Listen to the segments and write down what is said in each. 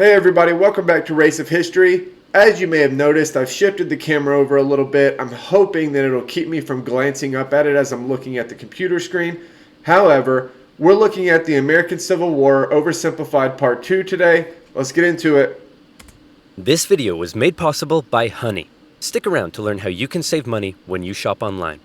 Hey everybody, welcome back to Race of History. As you may have noticed, I've shifted the camera over a little bit. I'm hoping that it'll keep me from glancing up at it as I'm looking at the computer screen. However, we're looking at the American Civil War Oversimplified Part 2 today. Let's get into it. This video was made possible by Honey. Stick around to learn how you can save money when you shop online.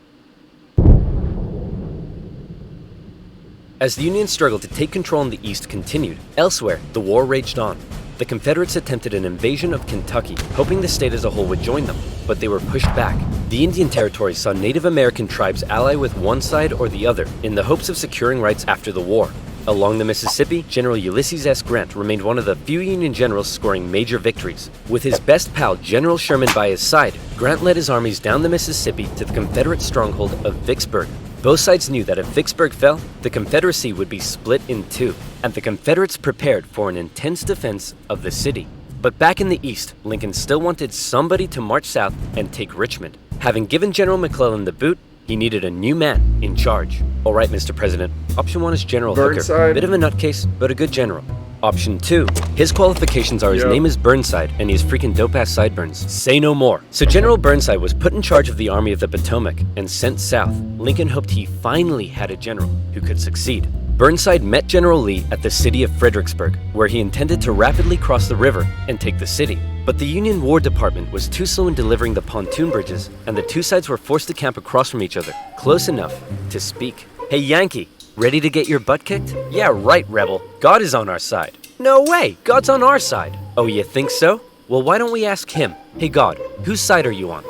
As the Union struggle to take control in the East continued, elsewhere, the war raged on. The Confederates attempted an invasion of Kentucky, hoping the state as a whole would join them, but they were pushed back. The Indian Territory saw Native American tribes ally with one side or the other in the hopes of securing rights after the war. Along the Mississippi, General Ulysses S. Grant remained one of the few Union generals scoring major victories. With his best pal, General Sherman, by his side, Grant led his armies down the Mississippi to the Confederate stronghold of Vicksburg. Both sides knew that if Vicksburg fell, the Confederacy would be split in two, and the Confederates prepared for an intense defense of the city. But back in the East, Lincoln still wanted somebody to march south and take Richmond. Having given General McClellan the boot, he needed a new man in charge. All right, Mr. President, option 1 is General Hooker. Bit of a nutcase, but a good general. Option 2, his qualifications are his name is Burnside and he has freaking dope-ass sideburns. Say no more. So General Burnside was put in charge of the Army of the Potomac and sent south. Lincoln hoped he finally had a general who could succeed. Burnside met General Lee at the city of Fredericksburg, where he intended to rapidly cross the river and take the city. But the Union War Department was too slow in delivering the pontoon bridges, and the two sides were forced to camp across from each other, close enough to speak. Hey Yankee, ready to get your butt kicked? Yeah, right, rebel. God is on our side. No way, God's on our side. Oh, you think so? Well, why don't we ask him? Hey God, whose side are you on?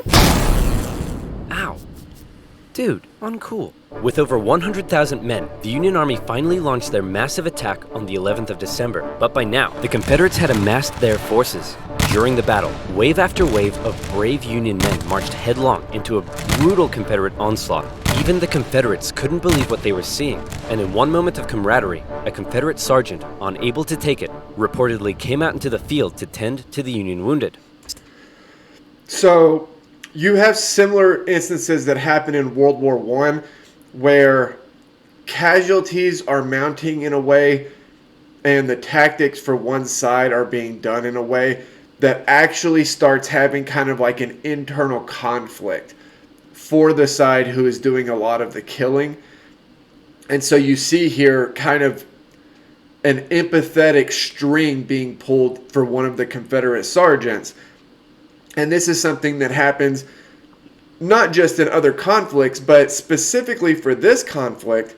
Ow. Dude, uncool. With over 100,000 men, the Union Army finally launched their massive attack on the 11th of December. But by now, the Confederates had amassed their forces. During the battle, wave after wave of brave Union men marched headlong into a brutal Confederate onslaught. Even the Confederates couldn't believe what they were seeing, and in one moment of camaraderie, a Confederate sergeant, unable to take it, reportedly came out into the field to tend to the Union wounded. So, you have similar instances that happen in World War I, where casualties are mounting in a way and the tactics for one side are being done in a way that actually starts having kind of like an internal conflict for the side who is doing a lot of the killing. And so you see here kind of an empathetic string being pulled for one of the Confederate sergeants. And this is something that happens not just in other conflicts, but specifically for this conflict.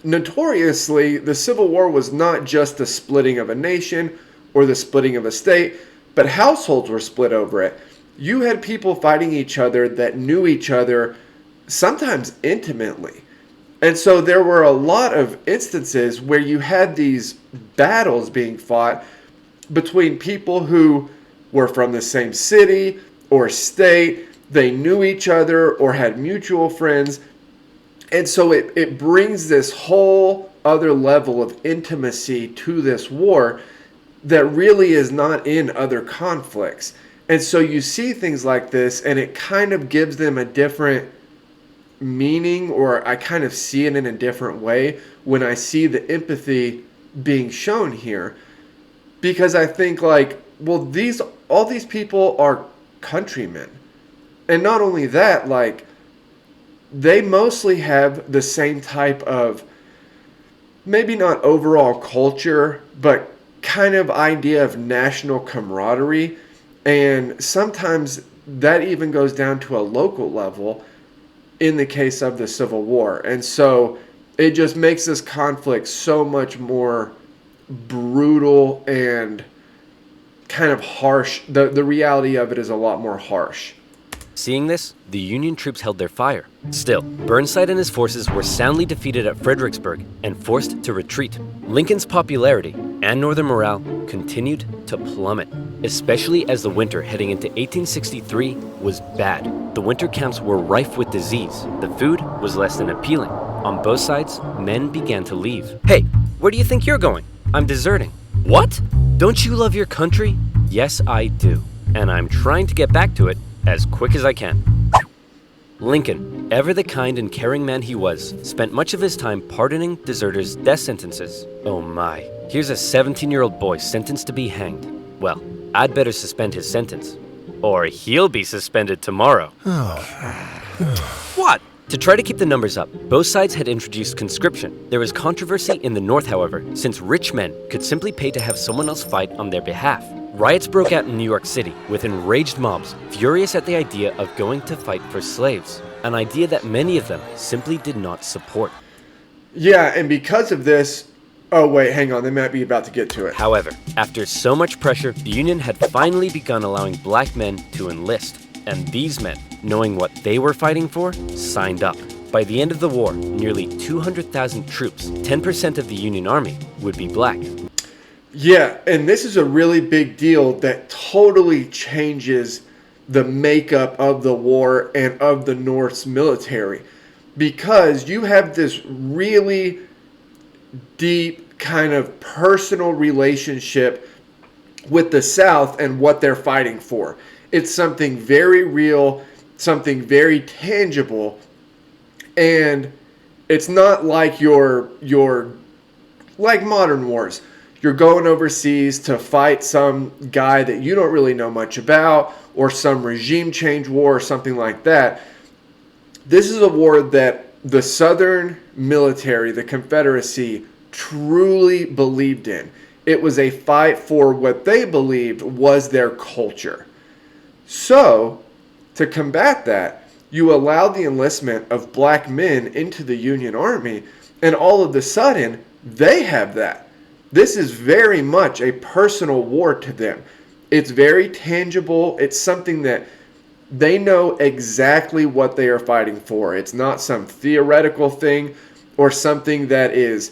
Notoriously, the Civil War was not just the splitting of a nation or the splitting of a state, but households were split over it. You had people fighting each other that knew each other, sometimes intimately. And so there were a lot of instances where you had these battles being fought between people who were from the same city or state. They knew each other or had mutual friends. And so it brings this whole other level of intimacy to this war that really is not in other conflicts. And so you see things like this, and it kind of gives them a different meaning, or I kind of see it in a different way when I see the empathy being shown here. Because I think like, well, all these people are countrymen. And not only that, like, they mostly have the same type of, maybe not overall culture, but kind of idea of national camaraderie. And sometimes that even goes down to a local level in the case of the Civil War. And so it just makes this conflict so much more brutal and kind of harsh. The reality of it is a lot more harsh. Seeing this, the Union troops held their fire. Still, Burnside and his forces were soundly defeated at Fredericksburg and forced to retreat. Lincoln's popularity and Northern morale continued to plummet, especially as the winter heading into 1863 was bad. The winter camps were rife with disease. The food was less than appealing. On both sides, men began to leave. Hey, where do you think you're going? I'm deserting. What? Don't you love your country? Yes, I do. And I'm trying to get back to it as quick as I can. Lincoln, ever the kind and caring man he was, spent much of his time pardoning deserters' death sentences. Oh my, Here's a 17-year-old boy sentenced to be hanged. Well, I'd better suspend his sentence. Or he'll be suspended tomorrow. What? To try to keep the numbers up, both sides had introduced conscription. There was controversy in the North, however, since rich men could simply pay to have someone else fight on their behalf. Riots broke out in New York City, with enraged mobs furious at the idea of going to fight for slaves, an idea that many of them simply did not support. Yeah, and because of this... Oh, wait, hang on. They might be about to get to it. However, after so much pressure, the Union had finally begun allowing black men to enlist. And these men, knowing what they were fighting for, signed up. By the end of the war, nearly 200,000 troops, 10% of the Union Army, would be black. Yeah, and this is a really big deal that totally changes the makeup of the war and of the North's military. Because you have this really deep kind of personal relationship with the South and what they're fighting for. It's something very real, something very tangible, and it's not like your like modern wars. You're going overseas to fight some guy that you don't really know much about, or some regime change war or something like that. This is a war that the Southern military, the Confederacy, truly believed in. It was a fight for what they believed was their culture. So, to combat that, you allow the enlistment of black men into the Union Army, and all of a sudden, they have that. This is very much a personal war to them. It's very tangible. It's something that they know exactly what they are fighting for. It's not some theoretical thing or something that is,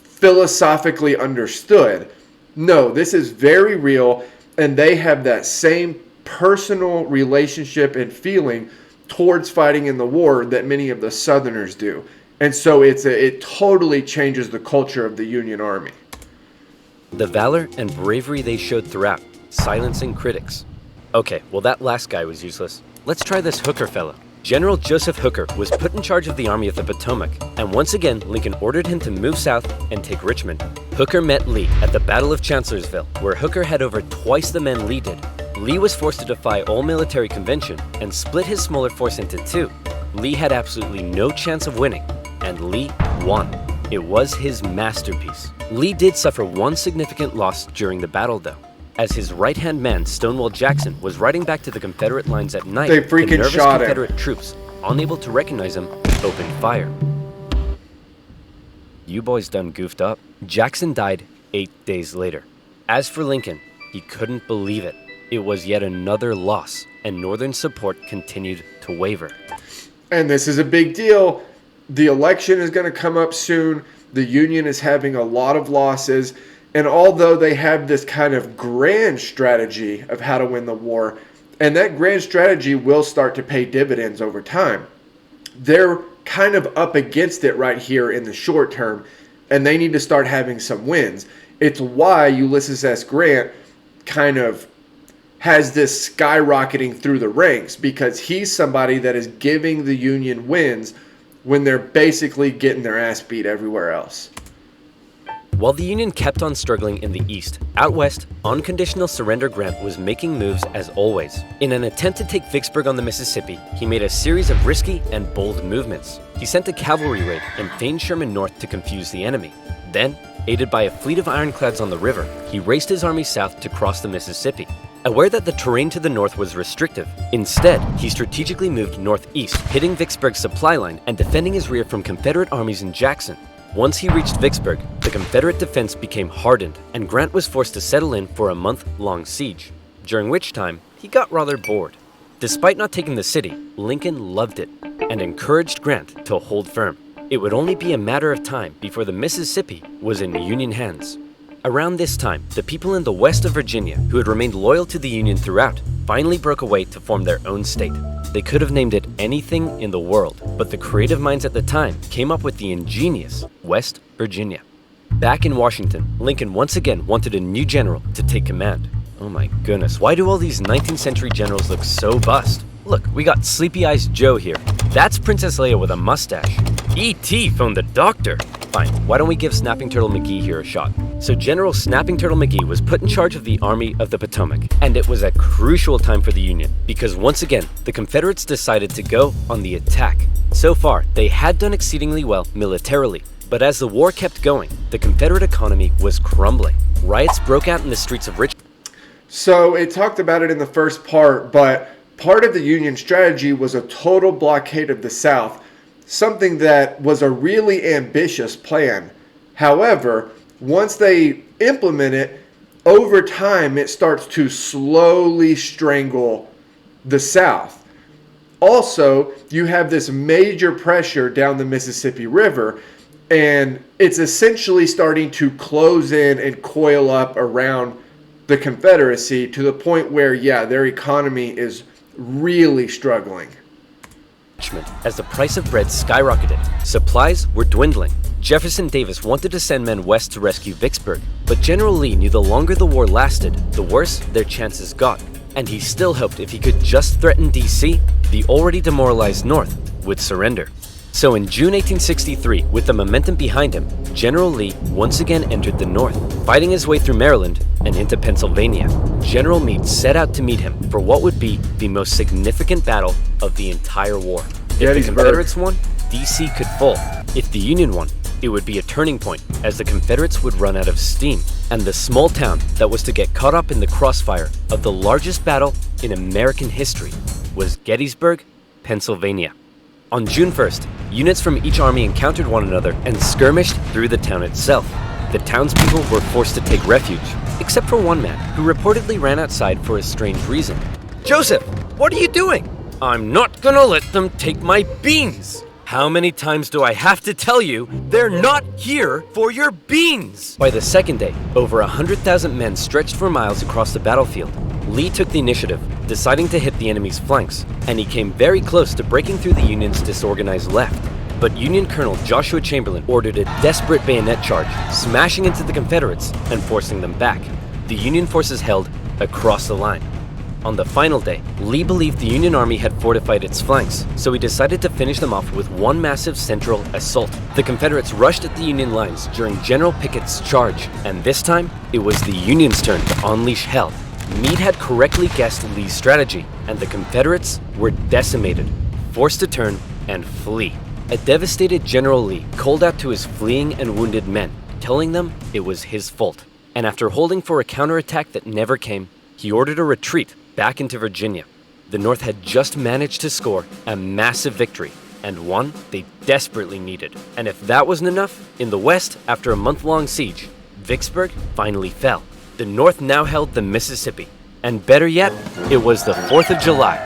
philosophically understood. No, this is very real, and they have that same personal relationship and feeling towards fighting in the war that many of the Southerners do. And so it totally changes the culture of the Union Army. The valor and bravery they showed throughout, silencing critics. Okay, well that last guy was useless. Let's try this Hooker fellow. General Joseph Hooker was put in charge of the Army of the Potomac, and once again Lincoln ordered him to move south and take Richmond. Hooker met Lee at the Battle of Chancellorsville, where Hooker had over twice the men Lee did. Lee was forced to defy all military convention and split his smaller force into two. Lee had absolutely no chance of winning, and Lee won. It was his masterpiece. Lee did suffer one significant loss during the battle, though, as his right-hand man, Stonewall Jackson, was riding back to the Confederate lines at night. They freaking the nervous shot Confederate him. troops, unable to recognize him, opened fire. You boys done goofed up. Jackson died 8 days later. As for Lincoln, he couldn't believe it. It was yet another loss, and Northern support continued to waver. And this is a big deal. The election is going to come up soon. The Union is having a lot of losses. And although they have this kind of grand strategy of how to win the war, and that grand strategy will start to pay dividends over time, they're kind of up against it right here in the short term, and they need to start having some wins. It's why Ulysses S. Grant kind of has this skyrocketing through the ranks, because he's somebody that is giving the Union wins when they're basically getting their ass beat everywhere else. While the Union kept on struggling in the East, out west, unconditional surrender Grant was making moves as always. In an attempt to take Vicksburg on the Mississippi, he made a series of risky and bold movements. He sent a cavalry raid and feigned Sherman north to confuse the enemy. Then, aided by a fleet of ironclads on the river, he raced his army south to cross the Mississippi. Aware that the terrain to the north was restrictive, instead, he strategically moved northeast, hitting Vicksburg's supply line and defending his rear from Confederate armies in Jackson. Once he reached Vicksburg, the Confederate defense became hardened, and Grant was forced to settle in for a month-long siege, during which time he got rather bored. Despite not taking the city, Lincoln loved it and encouraged Grant to hold firm. It would only be a matter of time before the Mississippi was in Union hands. Around this time, the people in the west of Virginia, who had remained loyal to the Union throughout, finally broke away to form their own state. They could have named it anything in the world, but the creative minds at the time came up with the ingenious West Virginia. Back in Washington, Lincoln once again wanted a new general to take command. Oh my goodness, why do all these 19th century generals look so bust? Look, we got Sleepy Eyes Joe here. That's Princess Leia with a mustache. E.T. phoned the doctor. fine, why don't we give Snapping Turtle McGee here a shot? So General Snapping Turtle McGee was put in charge of the Army of the Potomac, and it was a crucial time for the Union, because once again, the Confederates decided to go on the attack. So far, they had done exceedingly well militarily, but as the war kept going, the Confederate economy was crumbling. Riots broke out in the streets of Richmond. So it talked about it in the first part, but part of the Union strategy was a total blockade of the South, something that was a really ambitious plan. However, once they implement it, over time it starts to slowly strangle the South. Also, you have this major pressure down the Mississippi River, and it's essentially starting to close in and coil up around the Confederacy to the point where, yeah, their economy is really struggling. As the price of bread skyrocketed, supplies were dwindling. Jefferson Davis wanted to send men west to rescue Vicksburg, but General Lee knew the longer the war lasted, the worse their chances got, and he still hoped if he could just threaten D.C., the already demoralized North would surrender. So in June 1863, with the momentum behind him, General Lee once again entered the North, fighting his way through Maryland and into Pennsylvania. General Meade set out to meet him for what would be the most significant battle of the entire war. If the Confederates won, D.C. could fall. If the Union won, it would be a turning point, as the Confederates would run out of steam, and the small town that was to get caught up in the crossfire of the largest battle in American history was Gettysburg, Pennsylvania. On June 1st, units from each army encountered one another and skirmished through the town itself. The townspeople were forced to take refuge, except for one man who reportedly ran outside for a strange reason. "Joseph, what are you doing?" "I'm not gonna let them take my beans." "How many times do I have to tell you they're not here for your beans?" By the second day, over 100,000 men stretched for miles across the battlefield. Lee took the initiative, deciding to hit the enemy's flanks, and he came very close to breaking through the Union's disorganized left. But Union Colonel Joshua Chamberlain ordered a desperate bayonet charge, smashing into the Confederates and forcing them back. The Union forces held across the line. On the final day, Lee believed the Union Army had fortified its flanks, so he decided to finish them off with one massive central assault. The Confederates rushed at the Union lines during General Pickett's charge, and this time, it was the Union's turn to unleash hell. Meade had correctly guessed Lee's strategy, and the Confederates were decimated, forced to turn and flee. A devastated General Lee called out to his fleeing and wounded men, telling them it was his fault. And after holding for a counterattack that never came, he ordered a retreat back into Virginia. The North had just managed to score a massive victory, and one they desperately needed. And if that wasn't enough, in the West, after a month-long siege, Vicksburg finally fell. The North now held the Mississippi, and better yet, it was the 4th of July.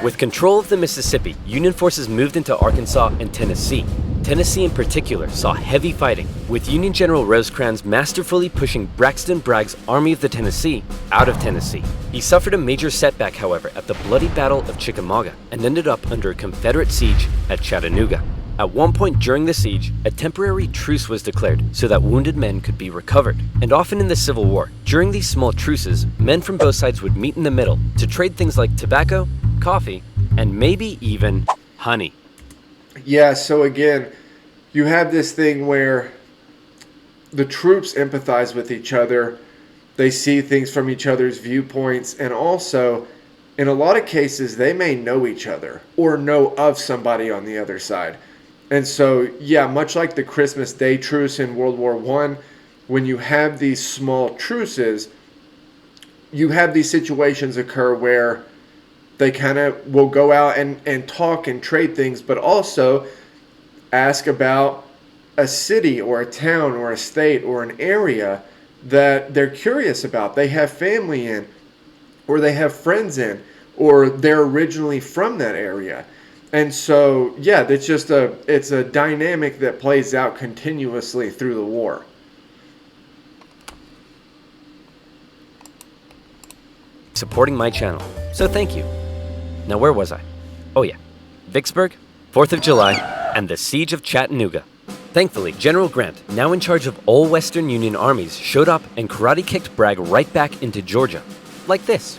With control of the Mississippi, Union forces moved into Arkansas and Tennessee. Tennessee in particular saw heavy fighting, with Union General Rosecrans masterfully pushing Braxton Bragg's Army of the Tennessee out of Tennessee. He suffered a major setback, however, at the bloody Battle of Chickamauga, and ended up under a Confederate siege at Chattanooga. At one point during the siege, a temporary truce was declared so that wounded men could be recovered. And often in the Civil War, during these small truces, men from both sides would meet in the middle to trade things like tobacco, coffee, and maybe even honey. Yeah, so again, you have this thing where the troops empathize with each other. They see things from each other's viewpoints, and also, in a lot of cases, they may know each other or know of somebody on the other side. And so, yeah, much like the Christmas Day truce in World War I, when you have these small truces, you have these situations occur where they kind of will go out and talk and trade things, but also ask about a city or a town or a state or an area that they're curious about. They have family in, or they have friends in, or they're originally from that area. And so, yeah, it's a dynamic that plays out continuously through the war. Supporting my channel, so thank you. Now where was I? Oh yeah, Vicksburg, 4th of July, and the Siege of Chattanooga. Thankfully, General Grant, now in charge of all Western Union armies, showed up and karate kicked Bragg right back into Georgia. Like this.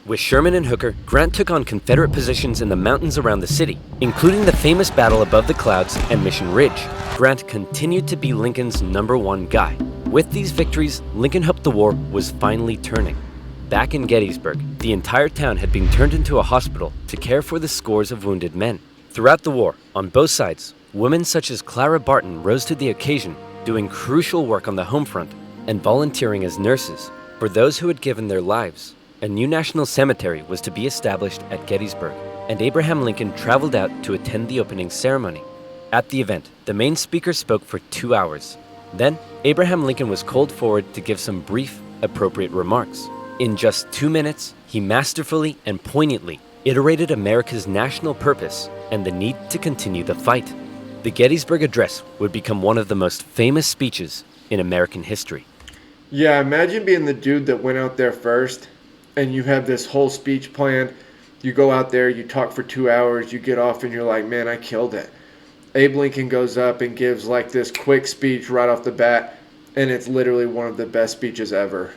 With Sherman and Hooker, Grant took on Confederate positions in the mountains around the city, including the famous battle above the clouds and Mission Ridge. Grant continued to be Lincoln's #1 guy. With these victories, Lincoln hoped the war was finally turning. Back in Gettysburg, the entire town had been turned into a hospital to care for the scores of wounded men. Throughout the war, on both sides, women such as Clara Barton rose to the occasion, doing crucial work on the home front and volunteering as nurses for those who had given their lives. A new national cemetery was to be established at Gettysburg, and Abraham Lincoln traveled out to attend the opening ceremony. At the event, the main speaker spoke for 2 hours. Then, Abraham Lincoln was called forward to give some brief, appropriate remarks. In just 2 minutes, he masterfully and poignantly iterated America's national purpose and the need to continue the fight. The Gettysburg Address would become one of the most famous speeches in American history. Yeah, imagine being the dude that went out there first, and you have this whole speech planned. You go out there, you talk for 2 hours, you get off, and you're like, man, I killed it. Abe Lincoln goes up and gives like this quick speech right off the bat, and it's literally one of the best speeches ever.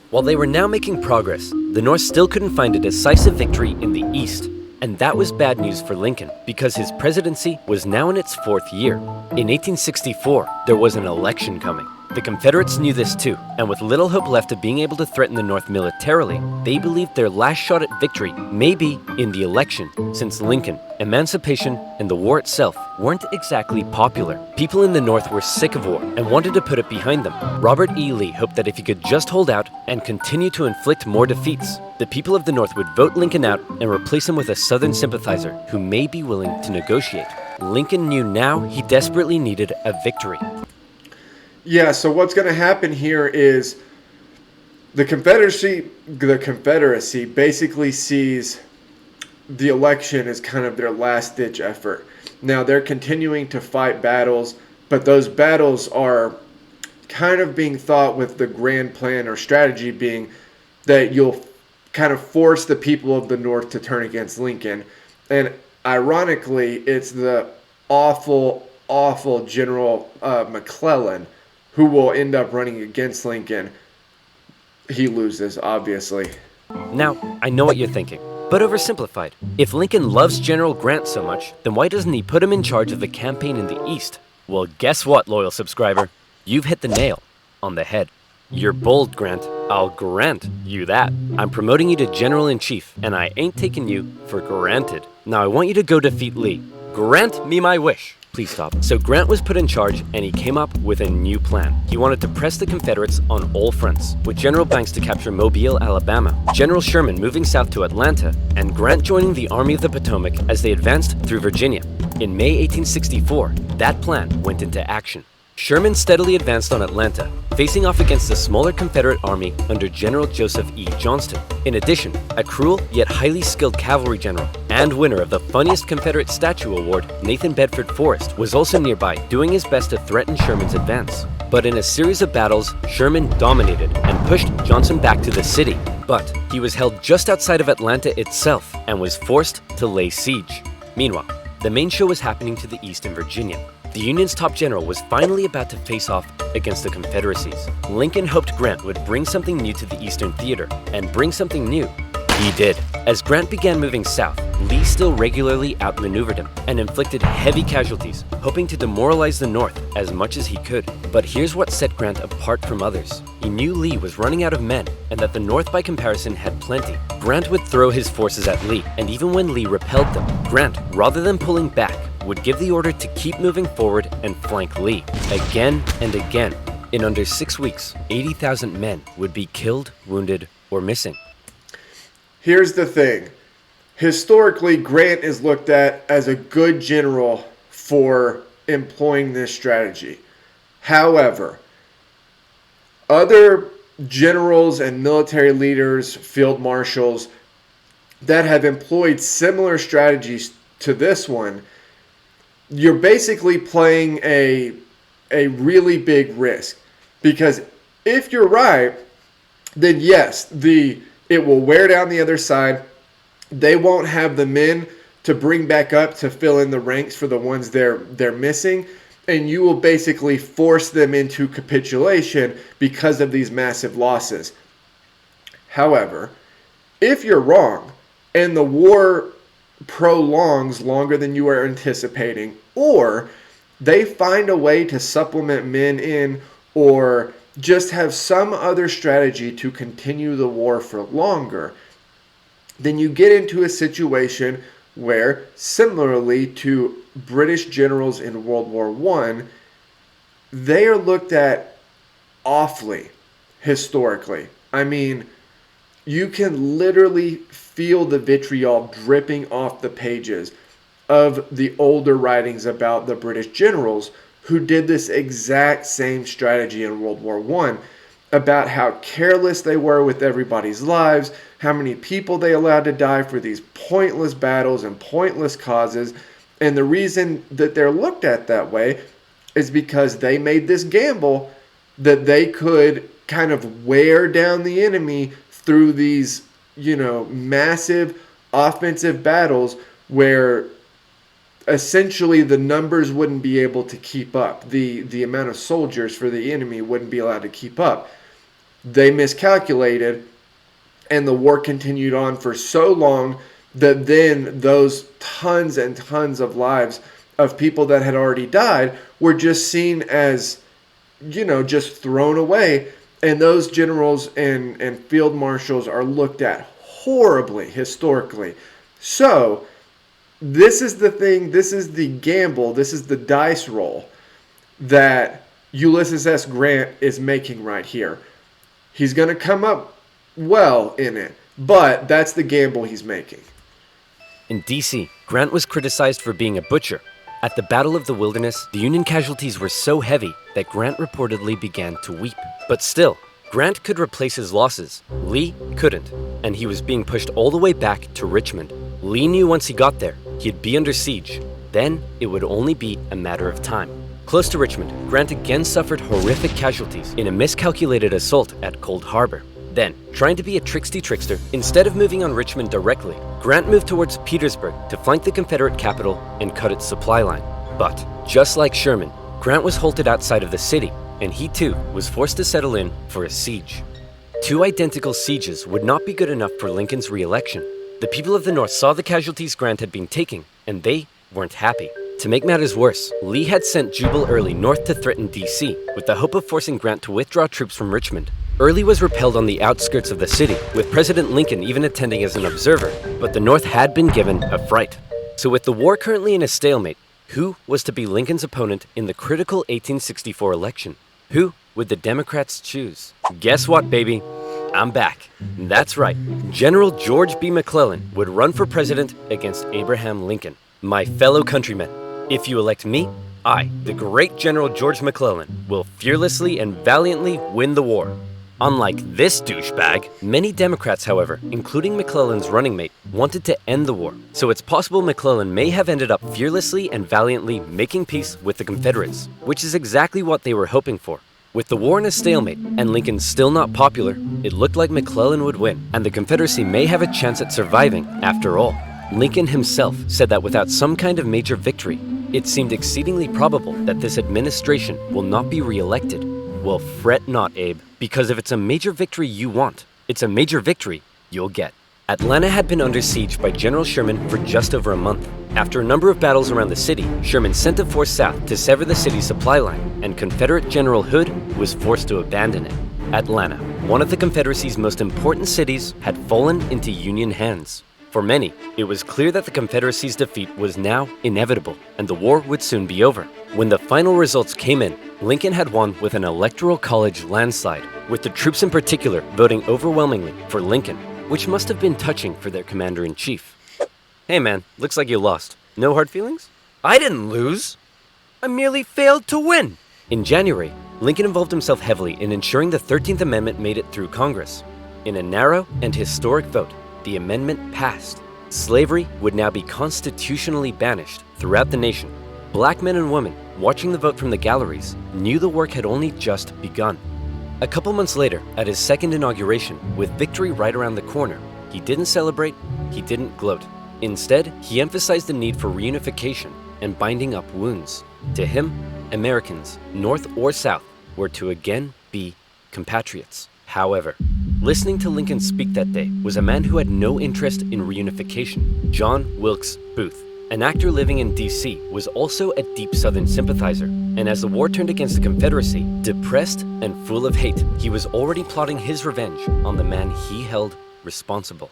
While they were now making progress, the North still couldn't find a decisive victory in the East. And that was bad news for Lincoln, because his presidency was now in its 4th year. In 1864, there was an election coming. The Confederates knew this too, and with little hope left of being able to threaten the North militarily, they believed their last shot at victory may be in the election, since Lincoln, emancipation, and the war itself weren't exactly popular. People in the North were sick of war and wanted to put it behind them. Robert E. Lee hoped that if he could just hold out and continue to inflict more defeats, the people of the North would vote Lincoln out and replace him with a Southern sympathizer who may be willing to negotiate. Lincoln knew now he desperately needed a victory. Yeah, so what's going to happen here is the Confederacy basically sees the election as kind of their last-ditch effort. Now, they're continuing to fight battles, but those battles are kind of being thought with the grand plan or strategy being that you'll kind of force the people of the North to turn against Lincoln. And ironically, it's the awful General McClellan who will end up running against Lincoln. He loses, obviously. Now, I know what you're thinking, but oversimplified. If Lincoln loves General Grant so much, then why doesn't he put him in charge of the campaign in the East? Well, guess what, loyal subscriber? You've hit the nail on the head. You're bold, Grant. I'll grant you that. I'm promoting you to General-in-Chief, and I ain't taking you for granted. Now I want you to go defeat Lee. Grant me my wish. Please stop. So Grant was put in charge, and he came up with a new plan. He wanted to press the Confederates on all fronts, with General Banks to capture Mobile, Alabama, General Sherman moving south to Atlanta, and Grant joining the Army of the Potomac as they advanced through Virginia. In May 1864, that plan went into action. Sherman steadily advanced on Atlanta, facing off against the smaller Confederate army under General Joseph E. Johnston. In addition, a cruel yet highly skilled cavalry general and winner of the funniest Confederate statue award, Nathan Bedford Forrest, was also nearby, doing his best to threaten Sherman's advance. But in a series of battles, Sherman dominated and pushed Johnson back to the city. But he was held just outside of Atlanta itself and was forced to lay siege. Meanwhile, the main show was happening to the east in Virginia. The Union's top general was finally about to face off against the Confederacies. Lincoln hoped Grant would bring something new to the Eastern Theater, and bring something new he did. As Grant began moving south, Lee still regularly outmaneuvered him and inflicted heavy casualties, hoping to demoralize the North as much as he could. But here's what set Grant apart from others. He knew Lee was running out of men, and that the North by comparison had plenty. Grant would throw his forces at Lee, and even when Lee repelled them, Grant, rather than pulling back, would give the order to keep moving forward and flank Lee, again and again. In under 6 weeks, 80,000 men would be killed, wounded, or missing. Here's the thing. Historically, Grant is looked at as a good general for employing this strategy. However, other generals and military leaders, field marshals, that have employed similar strategies to this one, you're basically playing a really big risk. Because if you're right, then yes, it will wear down the other side. They won't have the men to bring back up to fill in the ranks for the ones they're missing, and you will basically force them into capitulation because of these massive losses. However, if you're wrong and the war prolongs longer than you are anticipating, or they find a way to supplement men in, or just have some other strategy to continue the war for longer, then you get into a situation where, similarly to British generals in World War I, they are looked at awfully historically. I mean, you can literally feel the vitriol dripping off the pages of the older writings about the British generals who did this exact same strategy in World War I, about how careless they were with everybody's lives, how many people they allowed to die for these pointless battles and pointless causes. And the reason that they're looked at that way is because they made this gamble that they could kind of wear down the enemy through these, massive offensive battles where essentially the numbers wouldn't be able to keep up. The amount of soldiers for the enemy wouldn't be allowed to keep up. They miscalculated, and the war continued on for so long that then those tons and tons of lives of people that had already died were just seen as, just thrown away. And those generals and field marshals are looked at horribly historically. So this is the thing, this is the gamble, this is the dice roll that Ulysses S. Grant is making right here. He's going to come up well in it, but that's the gamble he's making. In D.C., Grant was criticized for being a butcher. At the Battle of the Wilderness, the Union casualties were so heavy that Grant reportedly began to weep. But still, Grant could replace his losses. Lee couldn't, and he was being pushed all the way back to Richmond. Lee knew once he got there, he'd be under siege. Then, it would only be a matter of time. Close to Richmond, Grant again suffered horrific casualties in a miscalculated assault at Cold Harbor. Then, trying to be a tricksy trickster, instead of moving on Richmond directly, Grant moved towards Petersburg to flank the Confederate capital and cut its supply line. But, just like Sherman, Grant was halted outside of the city, and he too was forced to settle in for a siege. Two identical sieges would not be good enough for Lincoln's re-election. The people of the North saw the casualties Grant had been taking, and they weren't happy. To make matters worse, Lee had sent Jubal Early north to threaten D.C. with the hope of forcing Grant to withdraw troops from Richmond. Early was repelled on the outskirts of the city, with President Lincoln even attending as an observer, but the North had been given a fright. So with the war currently in a stalemate, who was to be Lincoln's opponent in the critical 1864 election? Who would the Democrats choose? Guess what, baby? I'm back. That's right. General George B. McClellan would run for president against Abraham Lincoln. My fellow countrymen, if you elect me, I, the great General George McClellan, will fearlessly and valiantly win the war. Unlike this douchebag, many Democrats, however, including McClellan's running mate, wanted to end the war. So it's possible McClellan may have ended up fearlessly and valiantly making peace with the Confederates, which is exactly what they were hoping for. With the war in a stalemate and Lincoln still not popular, it looked like McClellan would win, and the Confederacy may have a chance at surviving after all. Lincoln himself said that without some kind of major victory, it seemed exceedingly probable that this administration will not be re-elected. Well, fret not, Abe, because if it's a major victory you want, it's a major victory you'll get. Atlanta had been under siege by General Sherman for just over a month. After a number of battles around the city, Sherman sent a force south to sever the city's supply line, and Confederate General Hood was forced to abandon it. Atlanta, one of the Confederacy's most important cities, had fallen into Union hands. For many, it was clear that the Confederacy's defeat was now inevitable, and the war would soon be over. When the final results came in, Lincoln had won with an electoral college landslide, with the troops in particular voting overwhelmingly for Lincoln, which must have been touching for their commander-in-chief. Hey man, looks like you lost. No hard feelings? I didn't lose. I merely failed to win. In January, Lincoln involved himself heavily in ensuring the 13th Amendment made it through Congress. In a narrow and historic vote, the amendment passed. Slavery would now be constitutionally banished throughout the nation. Black men and women, watching the vote from the galleries, knew the work had only just begun. A couple months later, at his second inauguration, with victory right around the corner, he didn't celebrate, he didn't gloat. Instead, he emphasized the need for reunification and binding up wounds. To him, Americans, North or South, were to again be compatriots. However, Listening to Lincoln speak that day was a man who had no interest in reunification, John Wilkes Booth. An actor living in D.C. was also a deep Southern sympathizer, and as the war turned against the Confederacy, depressed and full of hate, he was already plotting his revenge on the man he held responsible.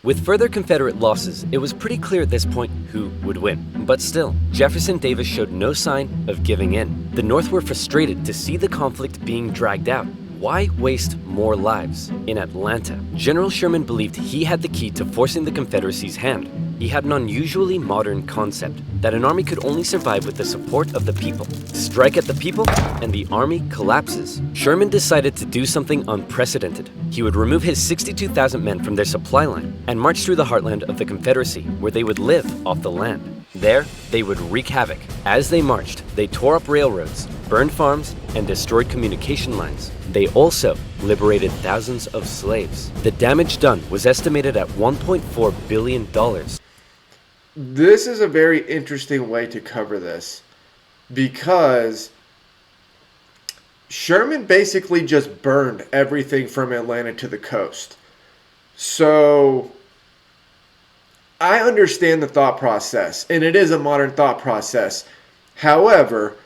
With further Confederate losses, it was pretty clear at this point who would win. But still, Jefferson Davis showed no sign of giving in. The North were frustrated to see the conflict being dragged out. Why waste more lives? In Atlanta, General Sherman believed he had the key to forcing the Confederacy's hand. He had an unusually modern concept that an army could only survive with the support of the people. Strike at the people, and the army collapses. Sherman decided to do something unprecedented. He would remove his 62,000 men from their supply line and march through the heartland of the Confederacy, where they would live off the land. There, they would wreak havoc. As they marched, they tore up railroads, burned farms, and destroyed communication lines. They also liberated thousands of slaves. The damage done was estimated at $1.4 billion. This is a very interesting way to cover this, because Sherman basically just burned everything from Atlanta to the coast. So I understand the thought process, and it is a modern thought process. However,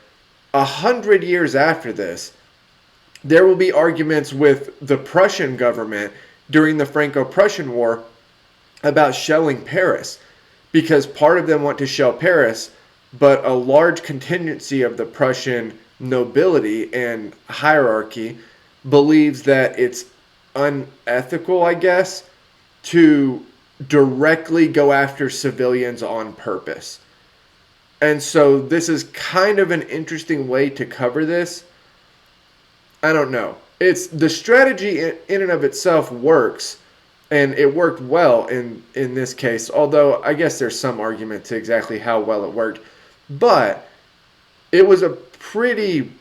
100 years after this, there will be arguments with the Prussian government during the Franco-Prussian War about shelling Paris, because part of them want to shell Paris, but a large contingency of the Prussian nobility and hierarchy believes that it's unethical, I guess, to directly go after civilians on purpose. And so this is kind of an interesting way to cover this. I don't know. It's the strategy in and of itself works, and it worked well in this case, although I guess there's some argument to exactly how well it worked. But it was a pretty,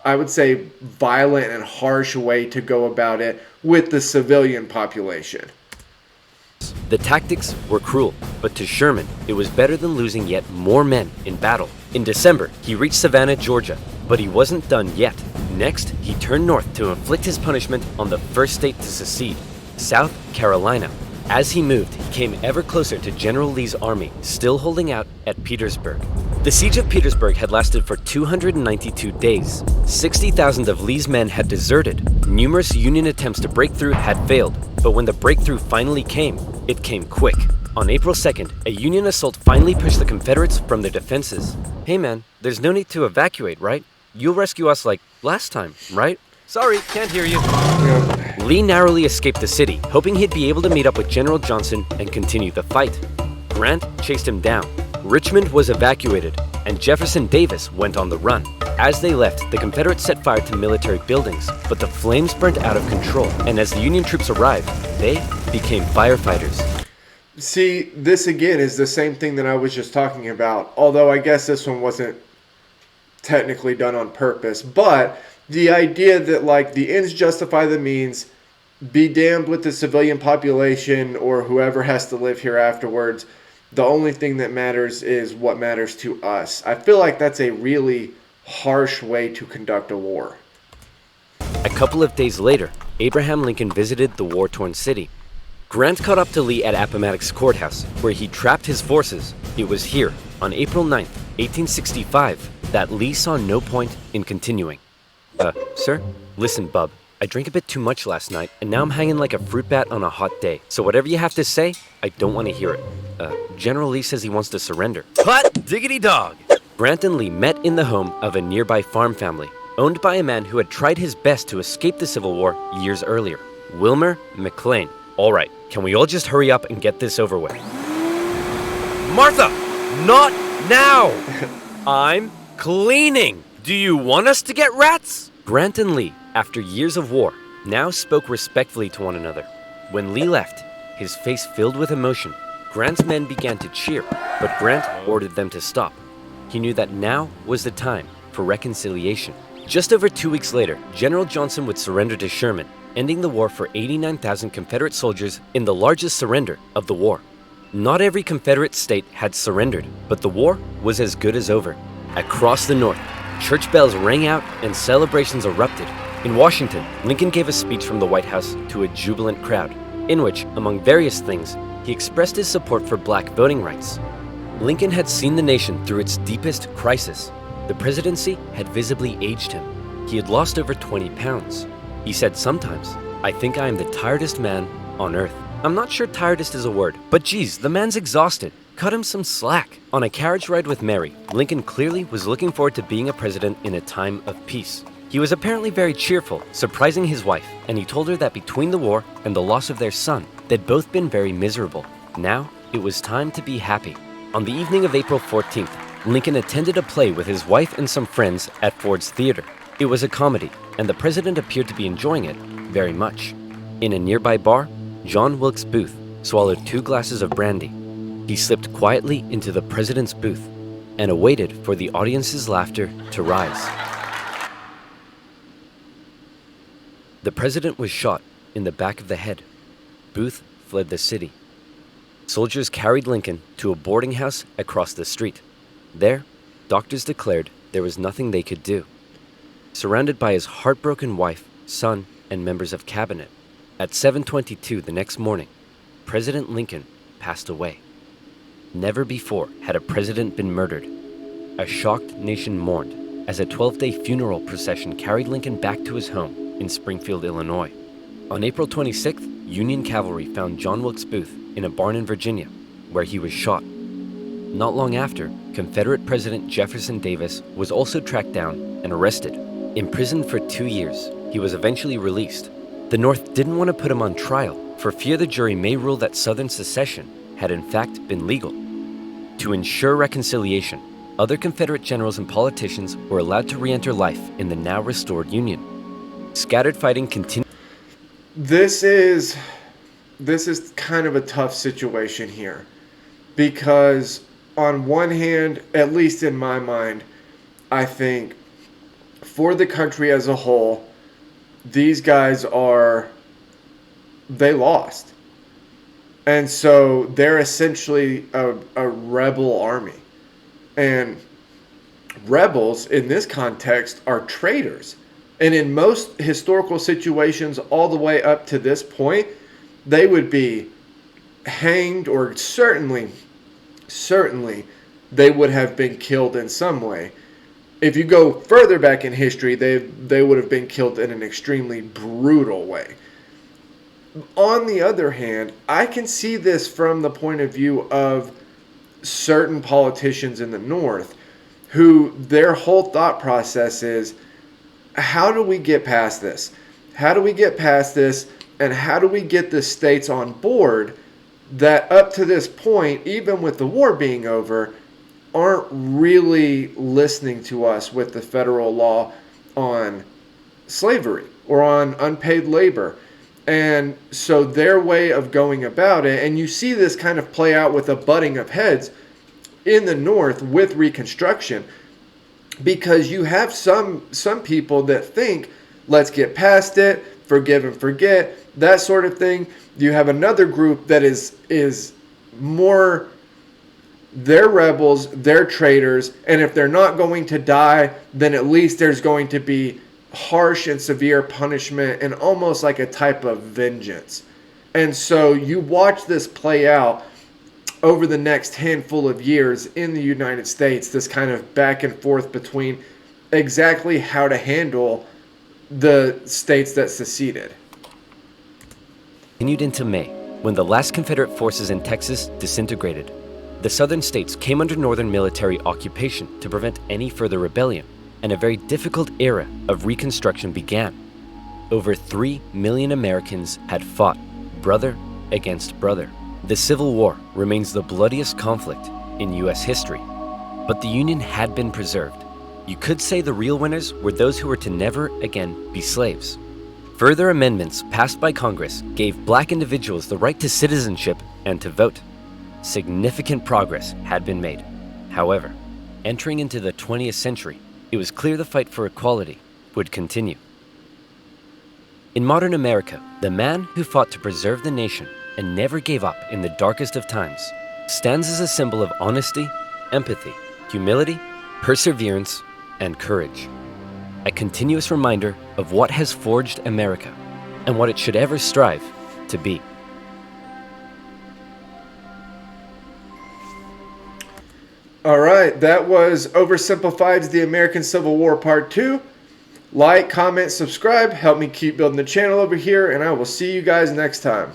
I would say, violent and harsh way to go about it with the civilian population. The tactics were cruel, but to Sherman, it was better than losing yet more men in battle. In December, he reached Savannah, Georgia, but he wasn't done yet. Next, he turned north to inflict his punishment on the first state to secede, South Carolina. As he moved, he came ever closer to General Lee's army, still holding out at Petersburg. The siege of Petersburg had lasted for 292 days. 60,000 of Lee's men had deserted. Numerous Union attempts to break through had failed, but when the breakthrough finally came, it came quick. On April 2nd, a Union assault finally pushed the Confederates from their defenses. Hey man, there's no need to evacuate, right? You'll rescue us like last time, right? Sorry, can't hear you. Lee narrowly escaped the city, hoping he'd be able to meet up with General Johnson and continue the fight. Grant chased him down. Richmond was evacuated, and Jefferson Davis went on the run. As they left, the Confederates set fire to military buildings, but the flames burnt out of control, and as the Union troops arrived, they became firefighters. See, this again is the same thing that I was just talking about, although I guess this one wasn't technically done on purpose. But the idea that, like, the ends justify the means, be damned with the civilian population or whoever has to live here afterwards. The only thing that matters is what matters to us. I feel like that's a really harsh way to conduct a war. A couple of days later, Abraham Lincoln visited the war-torn city. Grant caught up to Lee at Appomattox Courthouse, where he trapped his forces. It was here, on April 9th, 1865, that Lee saw no point in continuing. Sir? Listen, bub. I drank a bit too much last night, and now I'm hanging like a fruit bat on a hot day. So whatever you have to say, I don't want to hear it. General Lee says he wants to surrender. Hot diggity dog! Grant and Lee met in the home of a nearby farm family, owned by a man who had tried his best to escape the Civil War years earlier, Wilmer McLean. All right, can we all just hurry up and get this over with? Martha, not now! I'm cleaning. Do you want us to get rats? Grant and Lee, after years of war, now spoke respectfully to one another. When Lee left, his face filled with emotion, Grant's men began to cheer, but Grant ordered them to stop. He knew that now was the time for reconciliation. Just over 2 weeks later, General Johnson would surrender to Sherman, ending the war for 89,000 Confederate soldiers in the largest surrender of the war. Not every Confederate state had surrendered, but the war was as good as over. Across the North, church bells rang out and celebrations erupted. In Washington, Lincoln gave a speech from the White House to a jubilant crowd, in which, among various things, he expressed his support for black voting rights. Lincoln had seen the nation through its deepest crisis. The presidency had visibly aged him. He had lost over 20 pounds. He said sometimes, "I think I am the tiredest man on earth." I'm not sure tiredest is a word, but geez, the man's exhausted. Cut him some slack. On a carriage ride with Mary, Lincoln clearly was looking forward to being a president in a time of peace. He was apparently very cheerful, surprising his wife, and he told her that between the war and the loss of their son, they'd both been very miserable. Now, it was time to be happy. On the evening of April 14th, Lincoln attended a play with his wife and some friends at Ford's Theater. It was a comedy, and the president appeared to be enjoying it very much. In a nearby bar, John Wilkes Booth swallowed 2 glasses of brandy. He slipped quietly into the president's booth and awaited for the audience's laughter to rise. The president was shot in the back of the head. Booth fled the city. Soldiers carried Lincoln to a boarding house across the street. There, doctors declared there was nothing they could do. Surrounded by his heartbroken wife, son, and members of cabinet, at 7:22 the next morning, President Lincoln passed away. Never before had a president been murdered. A shocked nation mourned as a 12-day funeral procession carried Lincoln back to his home in Springfield, Illinois. On April 26th, Union cavalry found John Wilkes Booth in a barn in Virginia, where he was shot. Not long after, Confederate President Jefferson Davis was also tracked down and arrested. Imprisoned for 2 years, he was eventually released. The North didn't want to put him on trial for fear the jury may rule that Southern secession had in fact been legal. To ensure reconciliation, other Confederate generals and politicians were allowed to re-enter life in the now restored Union. Scattered fighting continued. This is kind of a tough situation here, because on one hand, at least in my mind, I think for the country as a whole, these guys they lost. And so they're essentially a rebel army. And rebels in this context are traitors. And in most historical situations all the way up to this point, they would be hanged, or certainly they would have been killed in some way. If you go further back in history, they would have been killed in an extremely brutal way. On the other hand, I can see this from the point of view of certain politicians in the North who their whole thought process is, how do we get past this? How do we get past this? And how do we get the states on board that up to this point, even with the war being over, aren't really listening to us with the federal law on slavery or on unpaid labor? And so their way of going about it, and you see this kind of play out with a butting of heads in the North with Reconstruction, because you have some people that think, let's get past it, forgive and forget, that sort of thing. You have another group that is more, they're rebels, they're traitors, and if they're not going to die, then at least there's going to be harsh and severe punishment and almost like a type of vengeance. And so you watch this play out over the next handful of years in the United States, this kind of back and forth between exactly how to handle the states that seceded. Continued into May, when the last Confederate forces in Texas disintegrated. The southern states came under Northern military occupation to prevent any further rebellion, and a very difficult era of Reconstruction began. Over 3 million Americans had fought, brother against brother. The Civil War remains the bloodiest conflict in U.S. history, but the Union had been preserved. You could say the real winners were those who were to never again be slaves. Further amendments passed by Congress gave black individuals the right to citizenship and to vote. Significant progress had been made. However, entering into the 20th century, it was clear the fight for equality would continue. In modern America, the man who fought to preserve the nation and never gave up in the darkest of times stands as a symbol of honesty, empathy, humility, perseverance, and courage. a continuous reminder of what has forged America and what it should ever strive to be. All right, that was Oversimplified's The American Civil War Part 2. Like, comment, subscribe, help me keep building the channel over here, and I will see you guys next time.